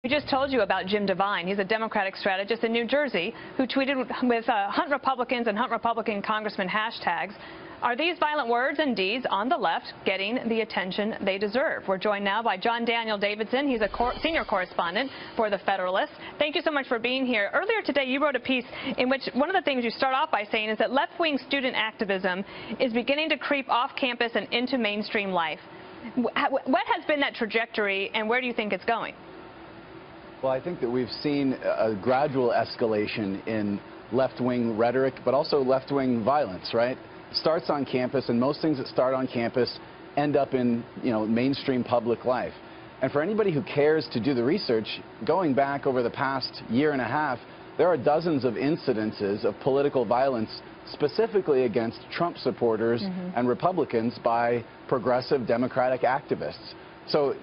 We just told you about Jim Devine. He's a Democratic strategist in New Jersey who tweeted with Hunt Republicans and Hunt Republican Congressman hashtags. Are these violent words and deeds on the left getting the attention they deserve? We're joined now by John Daniel Davidson. He's a senior correspondent for The Federalist. Thank you so much for being here. Earlier today, you wrote a piece in which one of the things you start off by saying is that left-wing student activism is beginning to creep off campus and into mainstream life. What has been that trajectory, and where do you think it's going? Well, I think that we've seen a gradual escalation in left-wing rhetoric, but also left-wing violence, right? It starts on campus, and most things that start on campus end up in, mainstream public life. And for anybody who cares to do the research, going back over the past year and a half, there are dozens of incidences of political violence specifically against Trump supporters and Republicans by progressive Democratic activists. So,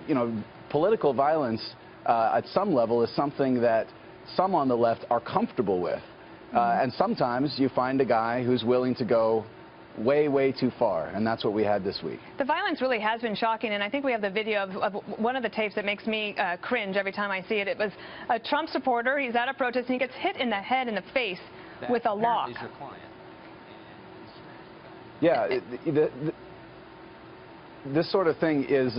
political violence at some level is something that some on the left are comfortable with. And sometimes you find a guy who's willing to go way, way too far, and that's what we had this week. The violence really has been shocking, and I think we have the video of one of the tapes that makes me cringe every time I see it. It was a Trump supporter. He's at a protest, and he gets hit in the head and the face with a lock. Your client. Yeah, this sort of thing is,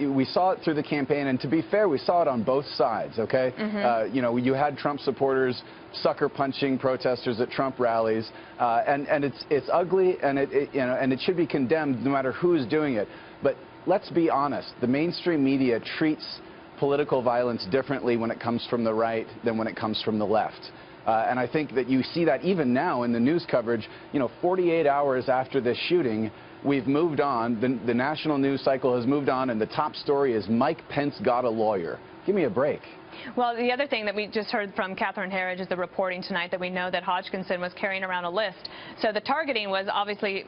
we saw it through the campaign, and to be fair, we saw it on both sides, okay? You had Trump supporters sucker punching protesters at Trump rallies, and it's ugly, and it should be condemned no matter who's doing it. But let's be honest, the mainstream media treats political violence differently when it comes from the right than when it comes from the left. And I think that you see that even now in the news coverage, 48 hours after this shooting, we've moved on. The national news cycle has moved on, and the top story is Mike Pence got a lawyer. Give me a break. Well, the other thing that we just heard from Catherine Herridge is the reporting tonight that we know that Hodgkinson was carrying around a list. So the targeting was obviously,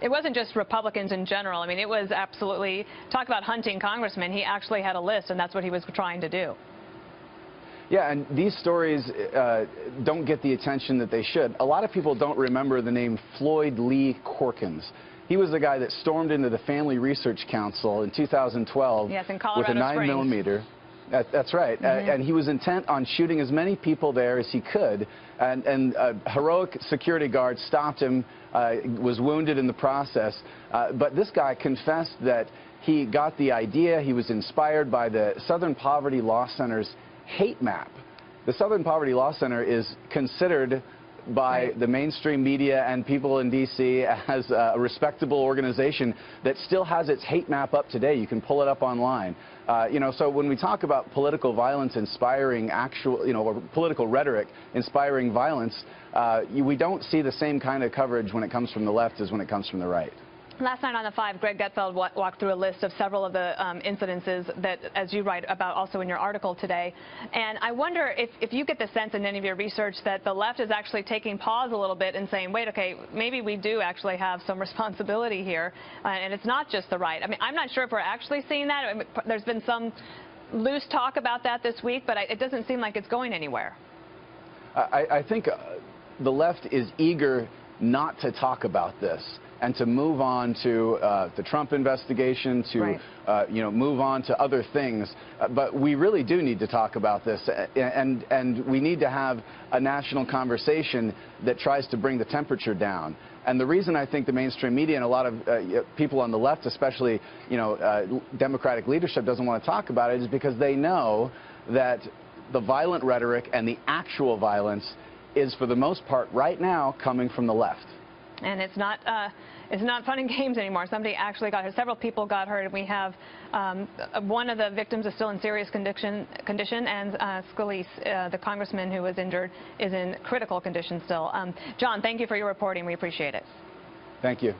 it wasn't just Republicans in general. I mean, it was absolutely, talk about hunting congressmen. He actually had a list, and that's what he was trying to do. Yeah, and these stories don't get the attention that they should. A lot of people don't remember the name Floyd Lee Corkins. He was the guy that stormed into the Family Research Council in 2012 yes, in with a 9mm. That's right. And he was intent on shooting as many people there as he could. And a heroic security guard stopped him, was wounded in the process. But this guy confessed that he got the idea. He was inspired by the Southern Poverty Law Center's hate map. The Southern Poverty Law Center is considered by the mainstream media and people in D.C. as a respectable organization that still has its hate map up today. You can pull it up online. So when we talk about political violence inspiring or political rhetoric inspiring violence, we don't see the same kind of coverage when it comes from the left as when it comes from the right. Last night on The Five, Greg Gutfeld walked through a list of several of the incidences that, as you write about also in your article today. And I wonder if you get the sense in any of your research that the left is actually taking pause a little bit and saying, wait, okay, maybe we do actually have some responsibility here, and it's not just the right. I mean, I'm not sure if we're actually seeing that. I mean, there's been some loose talk about that this week, but it doesn't seem like it's going anywhere. I think the left is eager not to talk about this and to move on to the Trump investigation, to move on to other things. But we really do need to talk about this, and we need to have a national conversation that tries to bring the temperature down. And the reason I think the mainstream media and a lot of people on the left, especially Democratic leadership, doesn't want to talk about it is because they know that the violent rhetoric and the actual violence is, for the most part, right now coming from the left. And it's not fun and games anymore. Somebody actually got hurt. Several people got hurt. And we have one of the victims is still in serious condition, and Scalise, the congressman who was injured, is in critical condition still. John, thank you for your reporting. We appreciate it. Thank you.